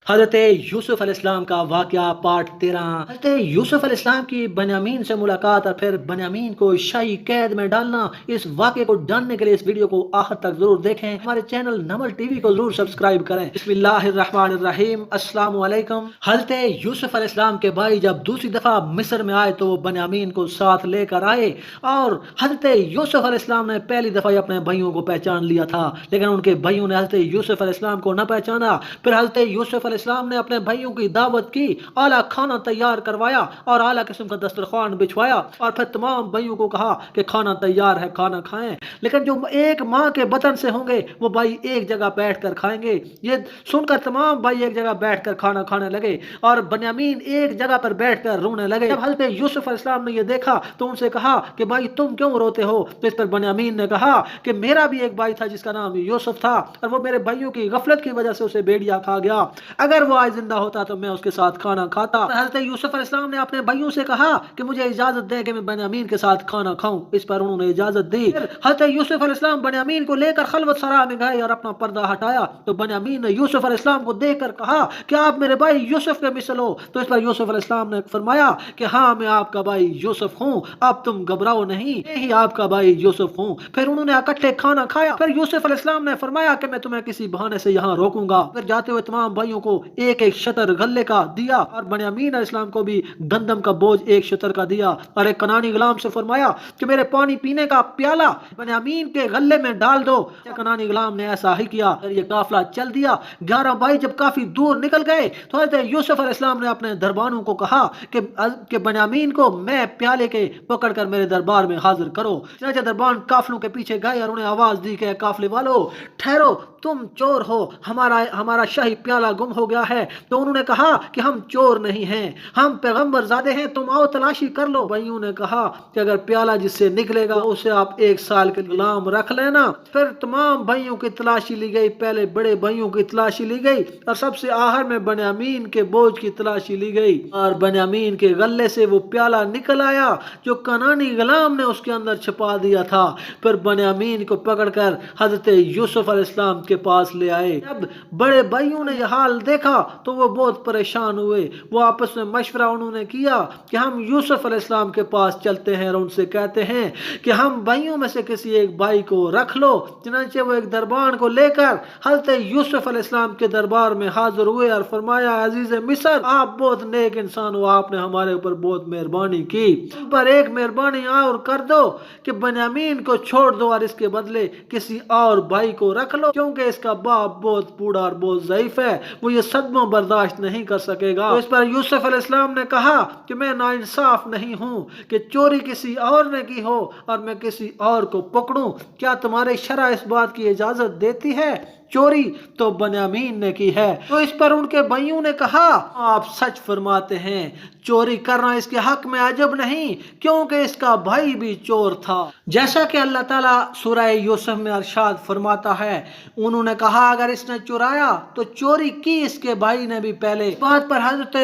حضرت یوسف علیہ السلام کا واقعہ پارٹ 13۔ حضرت یوسف علیہ السلام کی بنیامین سے ملاقات اور پھر بنیامین کو شاہی قید میں ڈالنا، اس واقعے کو جاننے کے لیے اس ویڈیو کو آخر تک ضرور دیکھیں۔ ہمارے چینل نمل ٹی وی کو ضرور سبسکرائب کریں۔ بسم اللہ الرحمن الرحیم۔ السلام علیکم۔ حضرت یوسف علیہ السلام کے بھائی جب دوسری دفعہ مصر میں آئے تو وہ بنیامین کو ساتھ لے کر آئے، اور حضرت یوسف علیہ السلام نے پہلی دفعہ اپنے بھائیوں کو پہچان لیا تھا، لیکن ان کے بھائیوں نے حضرت یوسف علیہ السلام کو نہ پہچانا۔ پھر حضرت یوسف علیہ السلام نے اپنے بھائیوں کی دعوت کی، اعلیٰ کھانا تیار کروایا اور اعلیٰ قسم کا دسترخوان بچھوایا، اور پھر تمام بھائیوں کو کہا کہ کھانا تیار ہے، کھانا کھائیں۔ لیکن جو ایک ماں کے بطن سے ہوں گے وہ بھائی ایک جگہ بیٹھ کر کھائیں گے۔ یہ سن کر تمام بھائی ایک جگہ بیٹھ کر کھانا کھانے لگے، اور بنیامین ایک جگہ پر بیٹھ کر رونے لگے۔ جب حضرت یوسف علیہ السلام نے یہ دیکھا تو ان سے کہا کہ بھائی تم کیوں روتے ہو؟ تو اس پر بنیامین نے کہا کہ میرا بھی ایک بھائی تھا جس کا نام یوسف تھا، اور وہ میرے بھائیوں کی غفلت کی وجہ سے اسے بھیڑیا کھا گیا۔ اگر وہ آج زندہ ہوتا تو میں اس کے ساتھ کھانا کھاتا۔ حضرت یوسف علیہ السلام نے اپنے بھائیوں سے کہا کہ مجھے اجازت دیں کہ میں بنیامین کے ساتھ کھانا کھاؤں۔ اس پر انہوں نے اجازت دی۔ حضرت یوسف علیہ السلام بنیامین کو لے کر خلوت سرا میں گئے اور اپنا پردہ ہٹایا تو بنیامین نے یوسف علیہ السلام کو دیکھ کر کہا کہ آپ میرے بھائی یوسف کے مثل ہو۔ تو اس پر یوسف علیہ السلام نے فرمایا کہ ہاں میں آپ کا بھائی یوسف ہوں، اب تم گھبراؤ نہیں، میں ہی آپ کا بھائی یوسف ہوں۔ پھر انہوں نے اکٹھے کھانا کھایا۔ پھر یوسف علیہ السلام نے فرمایا کہ میں تمہیں کسی بہانے سے یہاں روکوں گا۔ پھر جاتے ہوئے تمام بھائیوں کو ایک ایک شتر غلے کا دیا، اور بنیامین علیہ السلام کو بھی گندم کا بوجھ ایک شتر کا دیا، اور ایک کنانی غلام سے فرمایا کہ میرے پانی پینے کا پیالہ بنیامین کے غلے میں ڈال دو۔ کنانی غلام نے ایسا ہی کیا، پھر یہ قافلہ چل دیا۔ 11 بھائی جب کافی دور نکل گئے تو حضرت یوسف علیہ السلام نے اپنے دربانوں کو کہا کہ بنیامین کو میں پیالے کے پکڑ کر میرے دربار میں حاضر کرو۔ چنانچہ دربان قافلوں کے پیچھے گئے اور انہیں آواز دی کہ قافلے والو ٹھہرو، تم چور ہو، ہمارا شاہی پیالہ گم ہو گیا ہے۔ تو انہوں نے کہا کہ ہم چور نہیں ہیں، ہم پیغمبر زادے ہیں، تم آؤ تلاشی کر لو۔ بھائیوں نے کہا کہ اگر پیالہ جس سے نکلے گا اسے آپ 1 سال کے غلام رکھ لینا۔ پھر تمام بھائیوں کی تلاشی لی گئی، پہلے بڑے بھائیوں کی تلاشی لی گئی، اور سب سے آخر میں بنیامین کے بوجھ کی تلاشی لی گئی، اور بنیامین کے غلے سے وہ پیالہ نکل آیا جو کنانی غلام نے اس کے اندر چھپا دیا تھا۔ پھر بنیامین کو پکڑ کر حضرت یوسف علیہ السلام کے پاس لے آئے۔ جب بڑے بھائیوں نے یہ حال دیکھا تو وہ بہت پریشان ہوئے۔ وہ آپس میں مشورہ انہوں نے کیا کہ ہم یوسف علیہ السلام کے پاس چلتے ہیں اور ان سے کہتے ہیں کہ ہم بھائیوں میں سے کسی ایک بھائی کو رکھ لو۔ چنانچہ وہ ایک دربان کو لے کر حضرت یوسف علیہ السلام کے دربار میں حاضر ہوئے اور فرمایا عزیز مصر، آپ بہت نیک انسان ہو، آپ نے ہمارے اوپر بہت مہربانی کی، تم پر ایک مہربانی اور کر دو کہ بنیامین کو چھوڑ دو اور اس کے بدلے کسی اور بھائی کو رکھ لو، کیونکہ اس کا باپ بہت بوڑھا اور بہت ضعیف ہے، وہ یہ صدمہ برداشت نہیں کر سکے گا۔ تو اس پر یوسف علیہ السلام نے کہا کہ میں ناانصاف نہیں ہوں کہ چوری کسی اور نے کی ہو اور میں کسی اور کو پکڑوں۔ کیا تمہاری شرع اس بات کی اجازت دیتی ہے؟ چوری تو بنیامین نے کی ہے۔ تو اس پر ان کے بھائیوں نے کہا آپ سچ فرماتے ہیں، چوری کرنا اس کے حق میں عجب نہیں، کیونکہ اس کا بھائی بھی چور تھا۔ جیسا کہ اللہ تعالیٰ سورہ یوسف میں ارشاد فرماتا ہے، انہوں نے کہا اگر اس نے چرایا تو چوری کی اس کے بھائی نے بھی پہلے۔ اس بات پر حضرت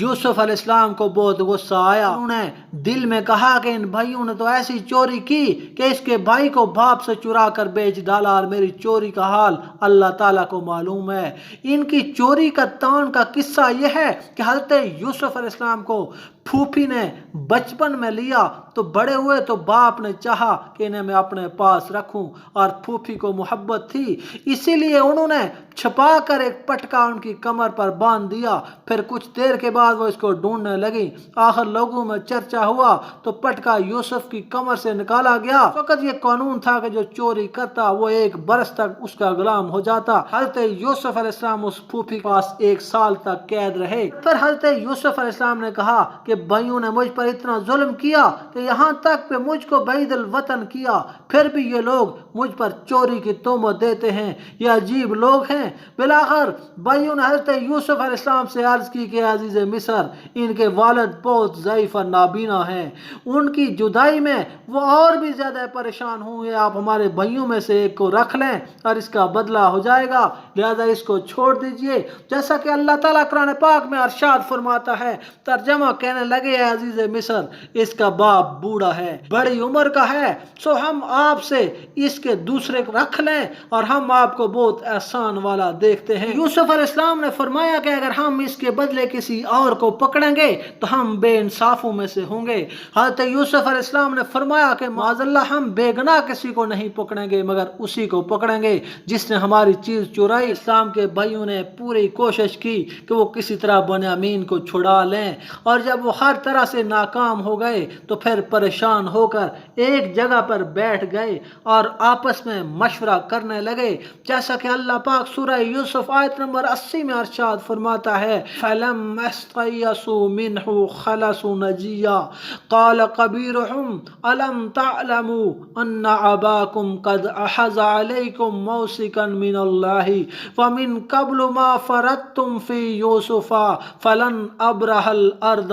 یوسف علیہ السلام کو بہت غصہ آیا۔ انہوں نے دل میں کہا کہ ان بھائیوں نے تو ایسی چوری کی کہ اس کے بھائی کو باپ سے چرا کر بیچ ڈالا، اور میری چوری کا حال اللہ تعالیٰ کو معلوم ہے۔ ان کی چوری کا تان کا قصہ یہ ہے کہ حضرت یوسف علیہ السلام کو پھوپھی نے بچپن میں لیا تو بڑے ہوئے تو باپ نے چاہا کہ انہیں میں اپنے پاس رکھوں، اور پھوپھی کو محبت تھی، اسی لیے انہوں نے چھپا کر ایک پٹکا ان کی کمر پر باندھ دیا۔ پھر کچھ دیر کے بعد وہ اس کو ڈھونڈنے لگی، آخر لوگوں میں چرچا ہوا تو پٹکا یوسف کی کمر سے نکالا گیا۔ اس وقت یہ قانون تھا کہ جو چوری کرتا وہ 1 برس تک اس کا غلام ہو جاتا۔ حضرت یوسف علیہ السلام اس پھوپھی کے پاس 1 سال تک قید رہے۔ پھر حضرت یوسف علیہ السلام نے کہا کہ بھائیوں نے مجھ پر اتنا ظلم کیا کہ یہاں تک کہ مجھ کو بعید الوطن کیا، پھر بھی یہ لوگ مجھ پر چوری کی تہمت دیتے ہیں، یہ عجیب لوگ ہیں۔ بالآخر بھائیوں نے حضرت یوسف علیہ السلام سے عرض کی کہ عزیز مصر، ان کے والد بہت ضعیف اور نابینا ہیں، ان کی جدائی میں وہ اور بھی زیادہ پریشان ہوں گے، آپ ہمارے بھائیوں میں سے ایک کو رکھ لیں اور اس کا بدلہ ہو جائے گا، لہذا اس کو چھوڑ دیجئے۔ جیسا کہ اللہ تعالیٰ قرآن پاک میں ارشاد فرماتا ہے، ترجمہ کہنے کہنے لگے اے عزیز مصر اس کا باپ بوڑھا ہے, بڑی عمر کا ہے, سو ہم آپ سے اس کے دوسرے رکھ لیں اور ہم آپ کو بہت احسان والا دیکھتے ہیں. یوسف علیہ السلام نے فرمایا کہ اگر ہم اس کے بدلے کسی اور کو پکڑیں گے تو ہم بے انصافوں میں سے ہوں گے. حضرت یوسف علیہ السلام نے فرمایا کہ معاذ اللہ ہم بے گناہ کسی کو نہیں پکڑیں گے مگر اسی کو پکڑیں گے جس نے ہماری چیز چرائی. اسلام کے بھائیوں نے پوری کوشش کی کہ وہ کسی طرح بنیامین کو چھڑا لیں, اور جب وہ ہر طرح سے ناکام ہو گئے تو پھر پریشان ہو کر ایک جگہ پر بیٹھ گئے اور آپس میں مشورہ کرنے لگے, جیسا کہ اللہ پاک سورہ یوسف آیت نمبر 80 میں ارشاد فرماتا ہے فَلَمَّا اسْتَيْأَسُوا مِنْهُ خَلَصُوا نَجِيًّا قَالَ كَبِيرُهُمْ أَلَمْ تَعْلَمُوا أَنَّ أَبَاكُمْ قَدْ أَخَذَ عَلَيْكُمْ مَوْثِقًا مِنَ اللَّهِ وَمِنْ قَبْلُ مَا فَرَضْتُمْ فِي يُوسُفَ فَلَنْ أَبْرَحَ الْأَرْضَ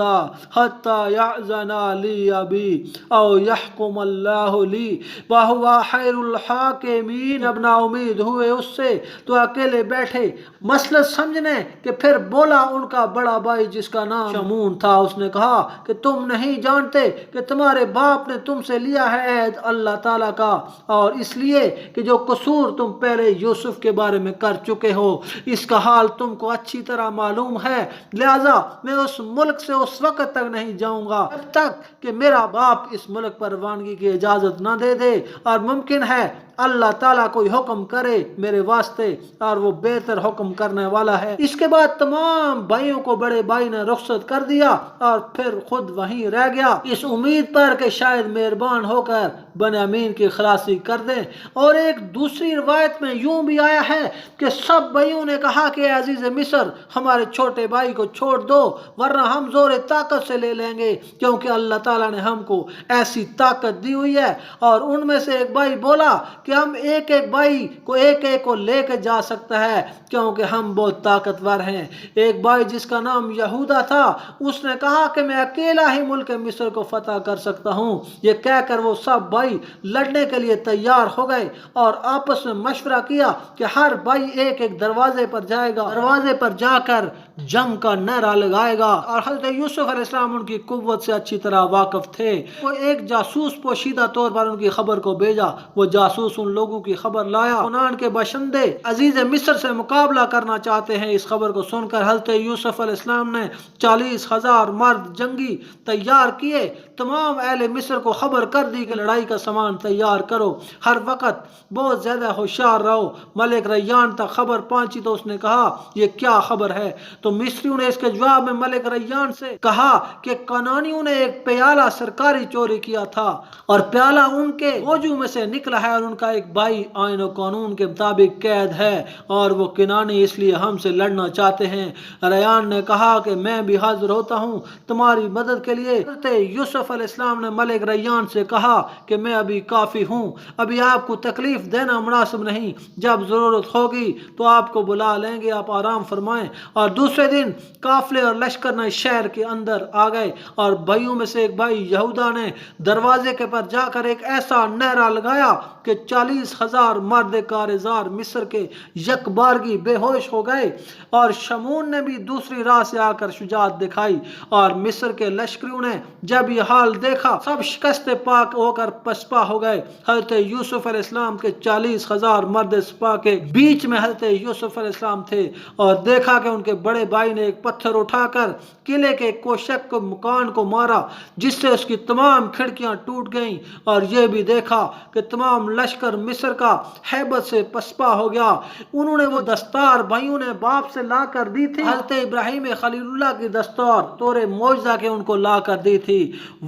حَتَّى يَأْذَنَ لِي أَبِي أَوْ يَحْكُمَ اللَّهُ لِي وَهُوَ خَيْرُ الْحَاكِمِينَ. جب نا امید ہوئے اس سے تو اکیلے بیٹھے مسئلہ سمجھنے کہ پھر بولا ان کا بڑا بھائی جس کا نام شمون تھا, اس نے کہا کہ تم نہیں جانتے کہ تمہارے باپ نے تم سے لیا ہے عہد اللہ تعالیٰ کا, اور اس لیے کہ جو قصور تم پہلے یوسف کے بارے میں کر چکے ہو اس کا حال تم کو اچھی طرح معلوم ہے, لہذا میں اس ملک سے اس وقت تک نہیں جاؤں گا جب تک کہ میرا باپ اس ملک پر روانگی کی اجازت نہ دے دے, اور ممکن ہے اللہ تعالیٰ کوئی حکم کرے میرے واسطے اور وہ بہتر حکم کرنے والا ہے. اس کے بعد تمام بھائیوں کو بڑے بھائی نے رخصت کر دیا اور پھر خود وہیں رہ گیا اس امید پر کہ شاید مہربان ہو کر بنیامین کی خلاصی کر دیں. اور ایک دوسری روایت میں یوں بھی آیا ہے کہ سب بھائیوں نے کہا کہ اے عزیز مصر ہمارے چھوٹے بھائی کو چھوڑ دو ورنہ ہم زور طاقت سے لے لیں گے, کیونکہ اللہ تعالیٰ نے ہم کو ایسی طاقت دی ہوئی ہے. اور ان میں سے ایک بھائی بولا کہ ہم ایک ایک بھائی کو ایک کو لے کے جا سکتا ہے کیونکہ ہم بہت طاقتور ہیں. ایک بھائی جس کا نام یہودا تھا اس نے کہا کہ میں اکیلا ہی ملک مصر کو فتح کر سکتا ہوں. یہ کہہ کر وہ سب بھائی لڑنے کے لیے تیار ہو گئے اور آپس میں مشورہ کیا کہ ہر بھائی ایک دروازے پر جائے گا, دروازے پر جا کر جنگ کا نعرہ لگائے گا. اور حضرت یوسف علیہ السلام ان کی قوت سے اچھی طرح واقف تھے. وہ ایک جاسوس پوشیدہ طور پر ان کی خبر کو بھیجا. وہ جاسوس ان لوگوں کی خبر لایا کنعان کے باشندے عزیز مصر سے مقابلہ کرنا چاہتے ہیں. اس خبر کو سن کر حضرت یوسف علیہ السلام نے 40,000 مرد جنگی تیار کیے. تمام اہل مصر کو خبر کر دی کہ لڑائی کا سامان تیار کرو, ہر وقت بہت زیادہ ہوشیار رہو. ملک ریان تک خبر پہنچی تو اس نے کہا یہ کیا خبر ہے؟ تو مصریوں نے اس کے جواب میں ملک ریان سے کہا کہ کنانیوں نے ایک پیالہ سرکاری چوری کیا تھا اور پیالہ ان کے وجو میں سے نکلا ہے, اور ان کا ایک بھائی آئین و قانون کے مطابق قید ہے اور وہ کنانی اس لیے ہم سے لڑنا چاہتے ہیں. ریان نے کہا کہ میں بھی حاضر ہوتا ہوں تمہاری مدد کے لیے. حضرت یوسف علیہ السلام نے ملک ریان سے کہا کہ میں ابھی کافی ہوں, ابھی آپ کو تکلیف دینا مناسب نہیں, جب ضرورت ہوگی تو آپ کو بلا لیں گے, آپ آرام فرمائیں. اور دوسرے دن قافلے اور لشکر نے شہر کے اندر آ گئے اور بھائیوں میں سے ایک بھائی یہودا نے دروازے کے پر جا کر ایک ایسا نعرہ لگایا کہ 40,000 مرد کارزار مصر کے یک بارگی بے ہوش ہو گئے. اور شمون نے بھی دوسری راہ سے آ کر شجاعت دکھائی, اور مصر کے لشکریوں نے جب یہ حال دیکھا سب شکست پاک ہو کر پسپا ہو گئے. حضرت یوسف علیہ السلام کے 40,000 مرد سپاہ کے بیچ میں حضرت یوسف علیہ السلام تھے, اور دیکھا کہ ان کے بڑے بھائی نے ایک پتھر اٹھا کر قلعے کے کوشک کو مکان کو مارا جس سے اس کی تمام کھڑکیاں ٹوٹ گئیں. اور یہ بھی دیکھا کہ تمام لشکر مصر کا ہیبت سے پسپا ہو گیا. انہوں نے وہ دستار بھائیوں نے باپ سے لا کر دی تھی, حضرت ابراہیم خلیل اللہ کی دستار طور معجزہ کے ان کو لا کر دی تھی,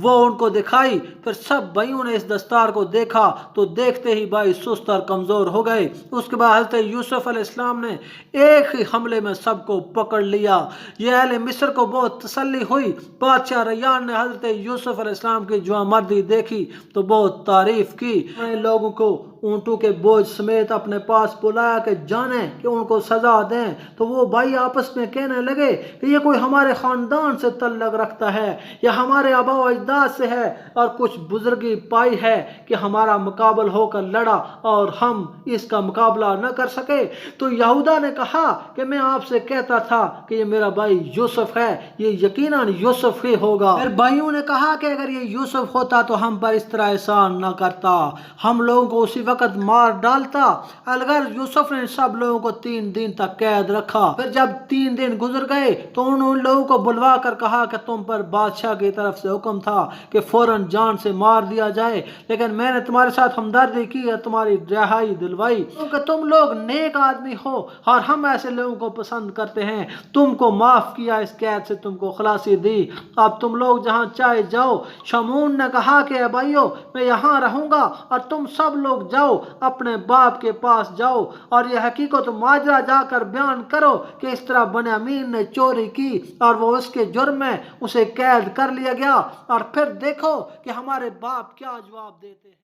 وہ ان کو دکھائی. پھر سب بھائیوں نے اس دستار کو دیکھا تو دیکھتے ہی بھائی سست اور کمزور ہو گئے. اس کے بعد حضرت یوسف علیہ السلام نے ایک ہی حملے میں سب کو پکڑ لیا. یہ اہل مصر کو بہت تسلی ہوئی. بادشاہ ریان نے حضرت یوسف علیہ السلام کی جوامردی دیکھی تو بہت تعریف کی. لوگوں کو اونٹوں کے بوجھ سمیت اپنے پاس بلایا کہ جانیں کہ ان کو سزا دیں، تو وہ بھائی آپس میں کہنے لگے کہ یہ کوئی ہمارے خاندان سے تعلق رکھتا ہے یا ہمارے آباء و اجداد سے ہے، اور کچھ بزرگی پائی ہے کہ ہمارا مقابل ہو کر لڑا اور ہم اس کا مقابلہ نہ کر سکے۔ تو یہودا نے کہا کہ میں آپ سے کہتا تھا کہ یہ میرا بھائی یوسف ہے، یہ یقیناً یوسف ہی ہوگا۔ پھر بھائیوں نے کہا کہ اگر یہ یوسف ہوتا تو ہم پر اس طرح احسان نہ کرتا، ہم لوگوں کو اسی وقت مار ڈالتا۔ اگر یوسف نے سب لوگوں کو 3 دن تک قید رکھا، پھر جب 3 دن گزر گئے تو انہوں ان لوگوں کو بلوا کر کہا کہ تم پر بادشاہ کی طرف سے حکم تھا کہ فوراً جان سے مار دیا جائے، لیکن میں نے تمہارے ساتھ ہمدردی کی اور تمہاری رہائی دلوائی، کیونکہ تم لوگ نیک آدمی ہو اور ہم ایسے لوگوں کو پسند کرتے ہیں۔ تم کو معاف کیا، اس قید سے تم کو خلاصی دی، اب تم لوگ جہاں چاہے جاؤ۔ شمعون نے کہا کہ اے بھائیو، میں یہاں رہوں گا اور تم سب لوگ جاؤ، اپنے باپ کے پاس جاؤ اور یہ حقیقت ماجرا جا کر بیان کرو کہ اس طرح بنیامین نے چوری کی اور وہ اس کے جرم میں اسے قید کر لیا گیا، اور پھر دیکھو کہ ہمارے باپ کیا جواب دیتے ہیں۔